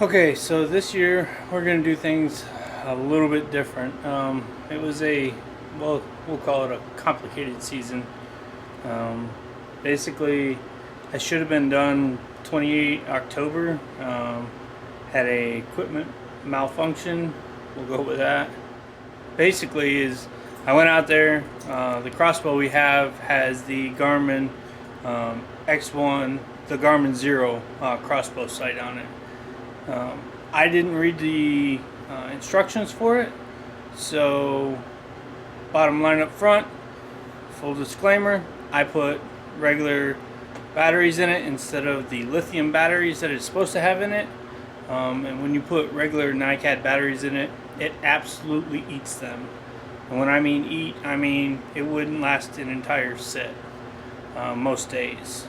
Okay, so this year we're going to do things a little bit different. It was well, we'll call it a complicated season. Um, Basically, I should have been done 28 October. Had a equipment malfunction. We'll go with that. Basically, is I went out there. The crossbow we have has the Garmin X1, the Garmin Zero crossbow sight on it. I didn't read the instructions for it, so bottom line up front, full disclaimer, I put regular batteries in it instead of the lithium batteries that it's supposed to have in it. And when you put regular NiCad batteries in it, it absolutely eats them. And when I mean eat, I mean it wouldn't last an entire sit most days.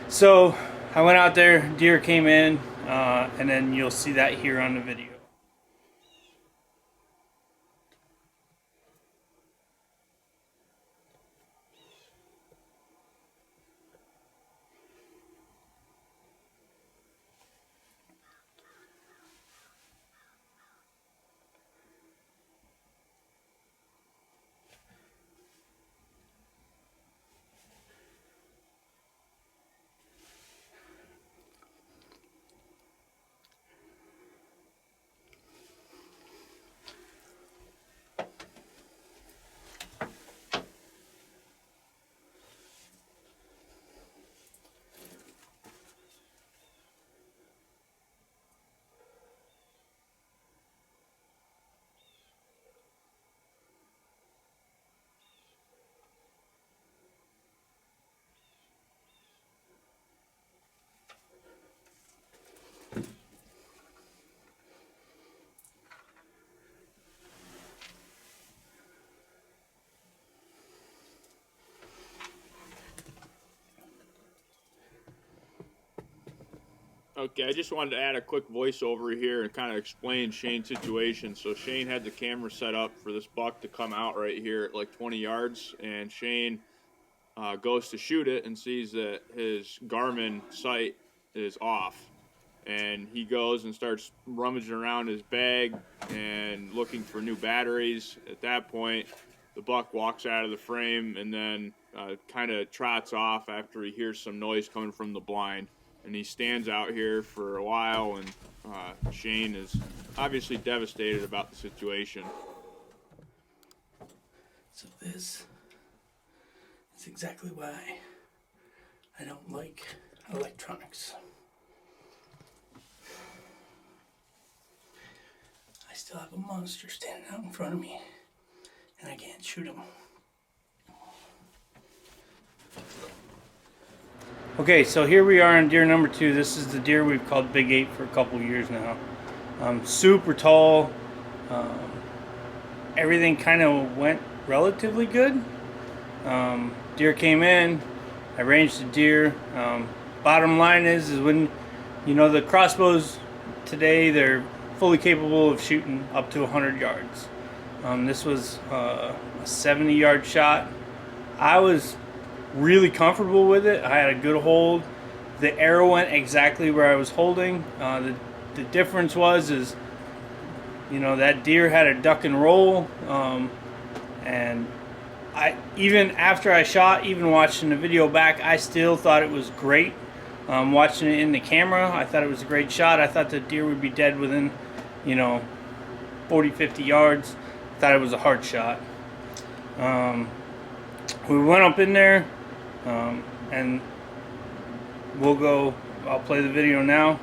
So I went out there, deer came in, and then you'll see that here on the video. Okay, I just wanted to add a quick voiceover here and kind of explain Shane's situation. So Shane had the camera set up for this buck to come out right here at like 20 yards, and Shane goes to shoot it and sees that his Garmin sight is off. And he goes and starts rummaging around his bag and looking for new batteries. At that point, the buck walks out of the frame and then kind of trots off after he hears some noise coming from the blind. And he stands out here for a while, and Shane is obviously devastated about the situation. So this is exactly why I don't like electronics. I still have a monster standing out in front of me, and I can't shoot him. Okay, so here we are on deer number 2. This is the deer we've called Big 8 for a couple years now. Super tall. Everything kind of went relatively good. Deer came in. I ranged the deer. Bottom line is when, the crossbows today, they're fully capable of shooting up to 100 yards. This was a 70-yard shot. I was really comfortable with it. I had a good hold. The arrow went exactly where I was holding. The difference is that deer had a duck and roll, and even after I shot, even watching the video back, I still thought it was great. Watching it in the camera, I thought it was a great shot. I thought the deer would be dead within 40, 50 yards. I thought it was a hard shot. We went up in there, and I'll play the video now.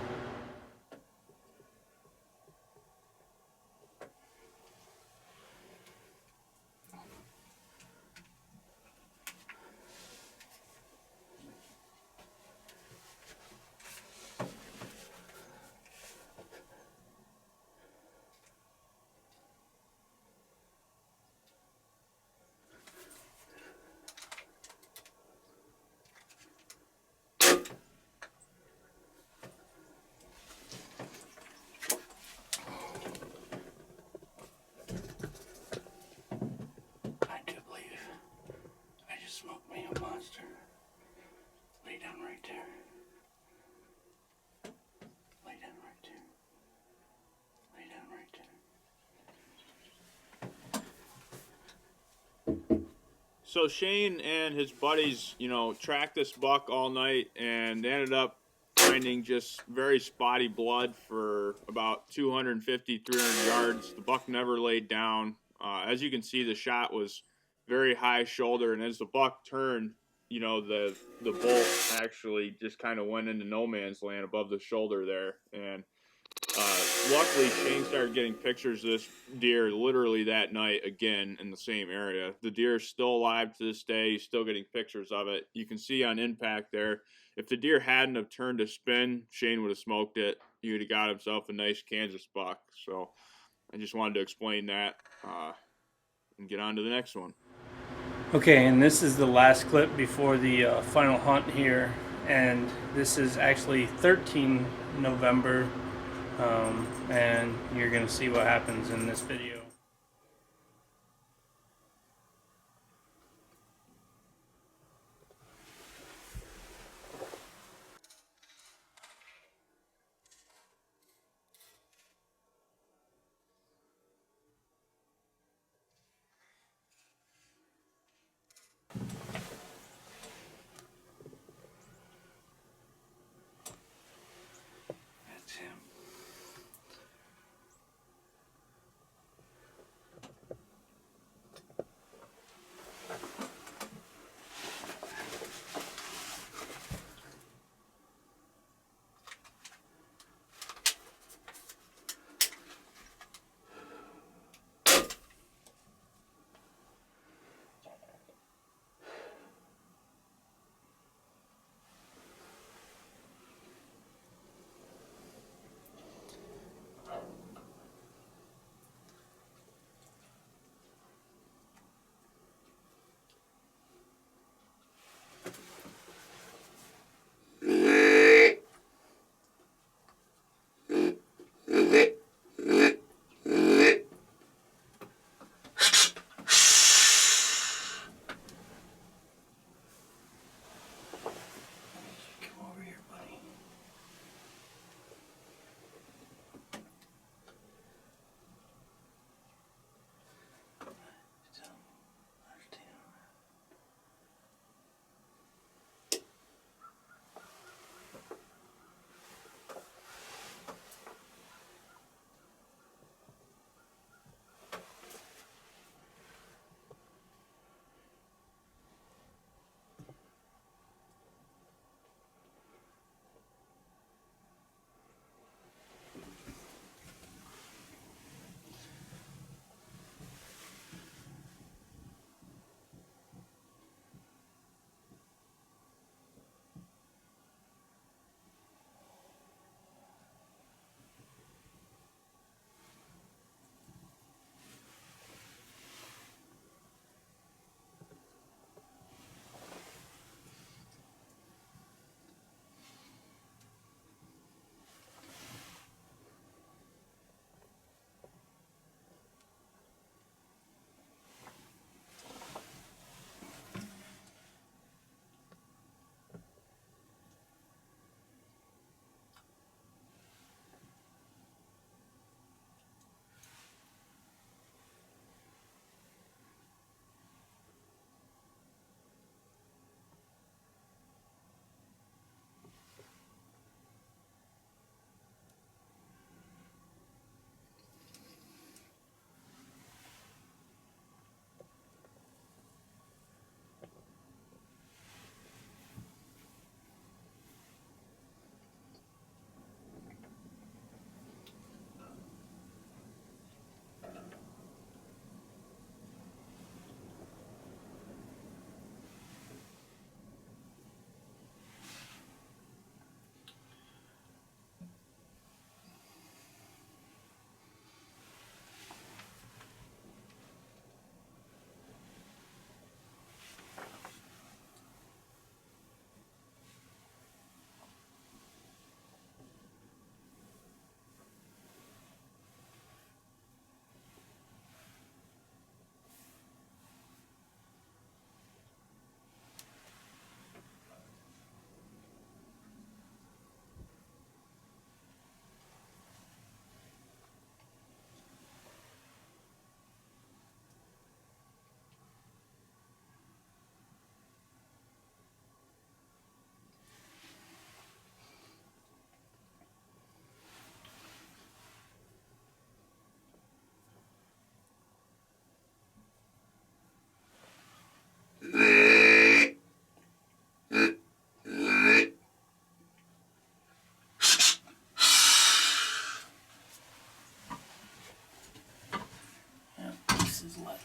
So Shane and his buddies, you know, tracked this buck all night, and they ended up finding just very spotty blood for about 250, 300 yards. The buck never laid down. As you can see, the shot was very high shoulder, and as the buck turned, you know, the bolt actually just kind of went into no man's land above the shoulder there. And luckily, Shane started getting pictures of this deer literally that night again in the same area. The deer is still alive to this day. He's still getting pictures of it. You can see on impact there, if the deer hadn't have turned to spin, Shane would have smoked it. He would have got himself a nice Kansas buck. So I just wanted to explain that and get on to the next one. Okay, and this is the last clip before the final hunt here, and this is actually 13 November, and you're going to see what happens in this video. That's him.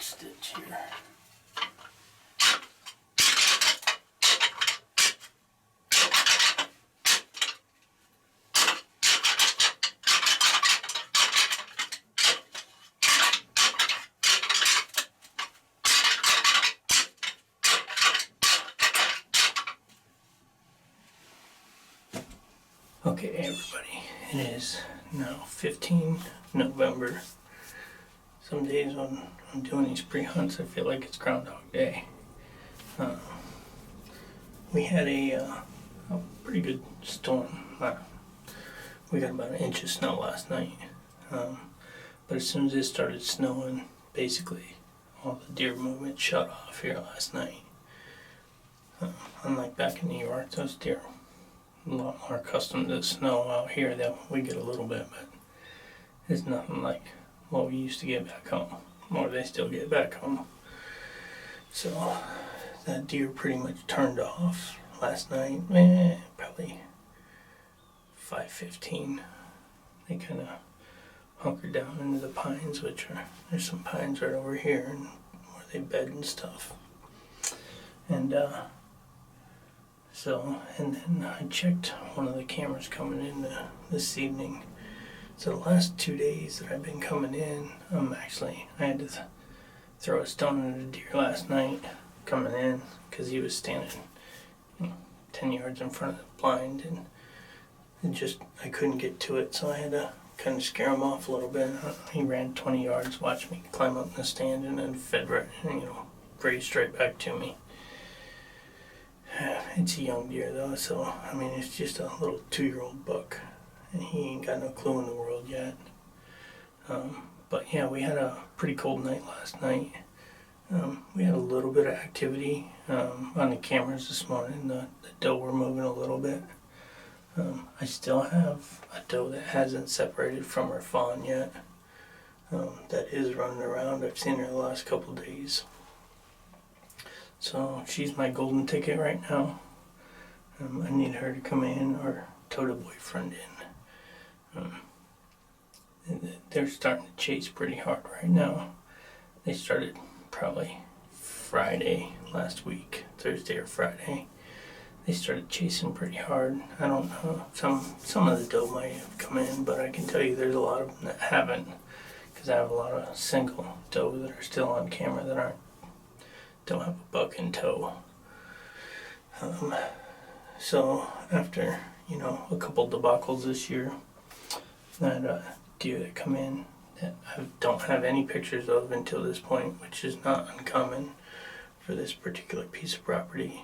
stitch here. Okay, everybody, it is now 15 November. Some days when I'm doing these pre-hunts, I feel like it's Groundhog Day. We had a pretty good storm. We got about an inch of snow last night. But as soon as it started snowing, basically all the deer movement shut off here last night. Unlike back in New York, those deer a lot more accustomed to snow out here. That we get a little bit, but it's nothing like what we used to get back home, or they still get back home. So that deer pretty much turned off last night, probably 5:15. They kind of hunkered down into the pines, there's some pines right over here and where they bed and stuff. And and then I checked one of the cameras coming in this evening. So the last 2 days that I've been coming in, I had to throw a stone at a deer last night coming in because he was standing 10 yards in front of the blind, and I couldn't get to it, so I had to kind of scare him off a little bit. He ran 20 yards, watched me climb up in the stand, and then fed right, grazed straight back to me. It's a young deer though, so I mean it's just a little 2-year-old buck, and he ain't got no clue in the world yet. But yeah, we had a pretty cold night last night. We had a little bit of activity on the cameras this morning. The doe were moving a little bit. I still have a doe that hasn't separated from her fawn yet. That is running around. I've seen her the last couple of days. So she's my golden ticket right now. I need her to come in or tote a boyfriend in. They're starting to chase pretty hard right now. They started probably Friday last week, Thursday or Friday. They started chasing pretty hard. I don't know. Some of the doe might have come in, but I can tell you there's a lot of them that haven't, because I have a lot of single doe that are still on camera that don't have a buck in tow. So after a couple debacles this year, that deer that come in that I don't have any pictures of until this point, which is not uncommon for this particular piece of property.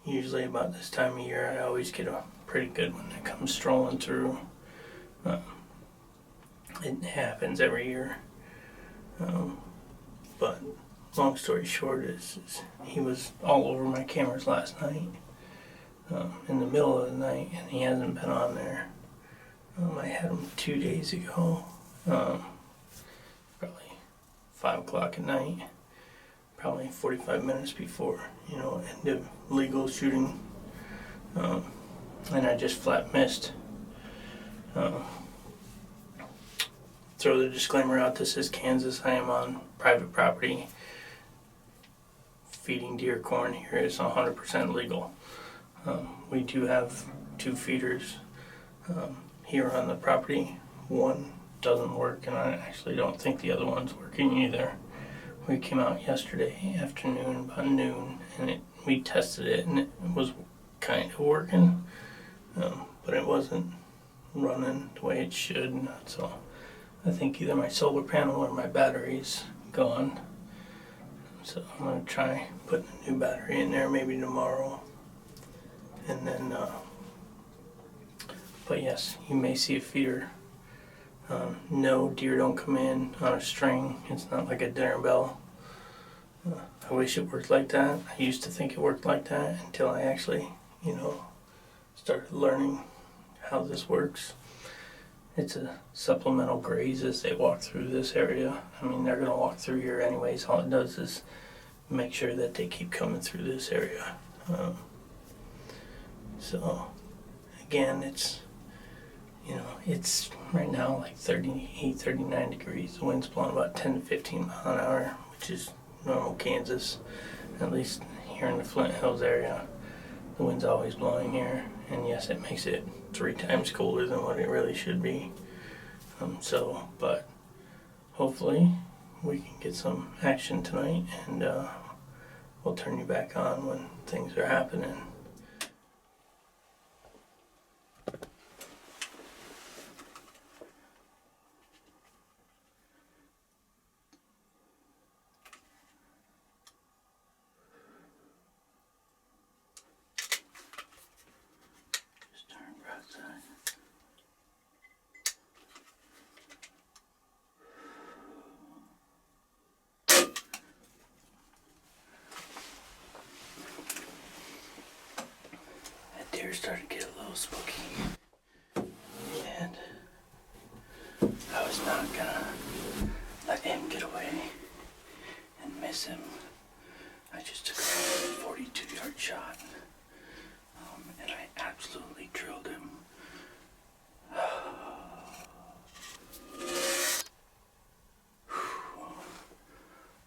Usually about this time of year, I always get a pretty good one that comes strolling through. It happens every year. But long story short is he was all over my cameras last night, in the middle of the night, and he hasn't been on there. I had him 2 days ago, probably 5 o'clock at night, probably 45 minutes before, end of legal shooting, and I just flat missed. Throw the disclaimer out, this is Kansas, I am on private property. Feeding deer corn here is 100% legal. We do have 2 feeders here on the property. One doesn't work, and I actually don't think the other one's working either. We came out yesterday afternoon about noon, and we tested it, and it was kind of working, but it wasn't running the way it should. So I think either my solar panel or my battery's gone. So I'm going to try putting a new battery in there maybe tomorrow. And then, but yes, you may see a feeder. No, deer don't come in on a string. It's not like a dinner bell. I wish it worked like that. I used to think it worked like that until I actually, started learning how this works. It's a supplemental graze as they walk through this area. I mean, they're going to walk through here anyways. All it does is make sure that they keep coming through this area. So, again, it's right now like 38, 39 degrees. The wind's blowing about 10 to 15 miles an hour, which is normal Kansas. At least here in the Flint Hills area, the wind's always blowing here. And yes, it makes it 3 times colder than what it really should be. But hopefully we can get some action tonight, and we'll turn you back on when things are happening. Just turn broadside. Deer started to get a little spooky, and I was not gonna let him get away and miss him. I just took a 42-yard shot, and I absolutely drilled him.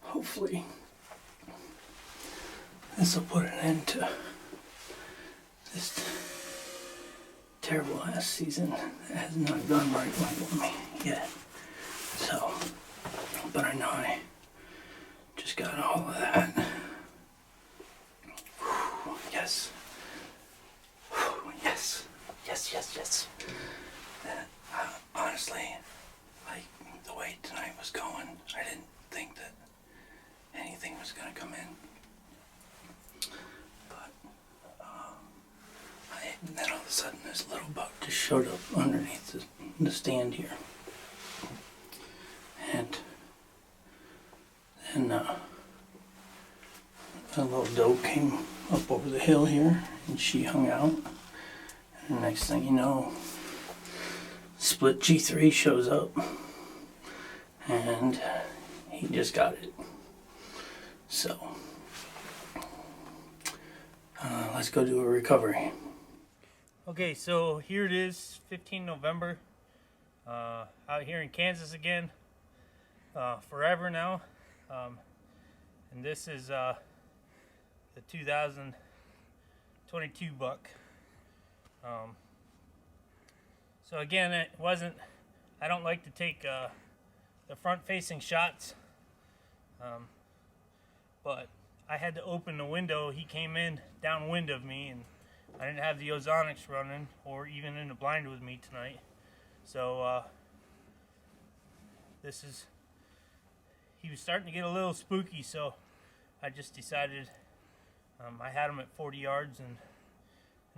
Hopefully this will put an end to this terrible ass season that has not gone right with me yet. So, but I know I just got all of that. Yes. Yes. Yes, yes, yes. Honestly, like the way tonight was going, I didn't think that anything was gonna come in. And then all of a sudden this little buck just showed up underneath the stand here. And then a little doe came up over the hill here, and she hung out. And the next thing you know, split G3 shows up, and he just got it. So let's go do a recovery. Okay, so here it is, 15 November, out here in Kansas again, forever now, and this is the 2022 buck. So again, it wasn't, I don't like to take the front-facing shots, but I had to open the window. He came in downwind of me, and I didn't have the ozonics running or even in the blind with me tonight. So he was starting to get a little spooky, so I just decided I had him at 40 yards and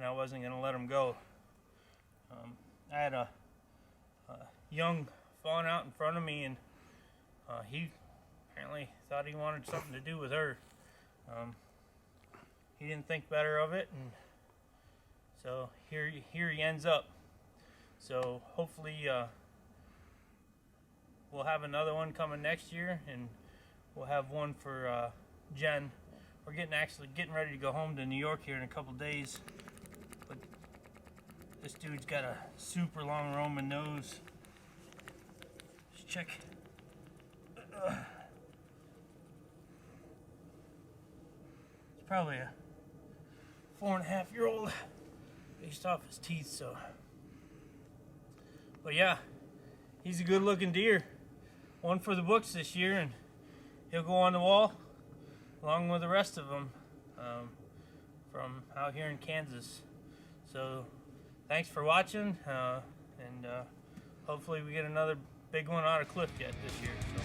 I wasn't going to let him go. I had a young fawn out in front of me, and he apparently thought he wanted something to do with her. He didn't think better of it, and so here he ends up. So hopefully we'll have another one coming next year, and we'll have one for Jen. We're getting ready to go home to New York here in a couple days. But this dude's got a super long Roman nose. Just check. It's probably a 4.5-year-old. Based off his teeth, so. But yeah, he's a good looking deer. One for the books this year, and he'll go on the wall along with the rest of them from out here in Kansas. So thanks for watching, and hopefully we get another big one out of Cliff yet this year. So.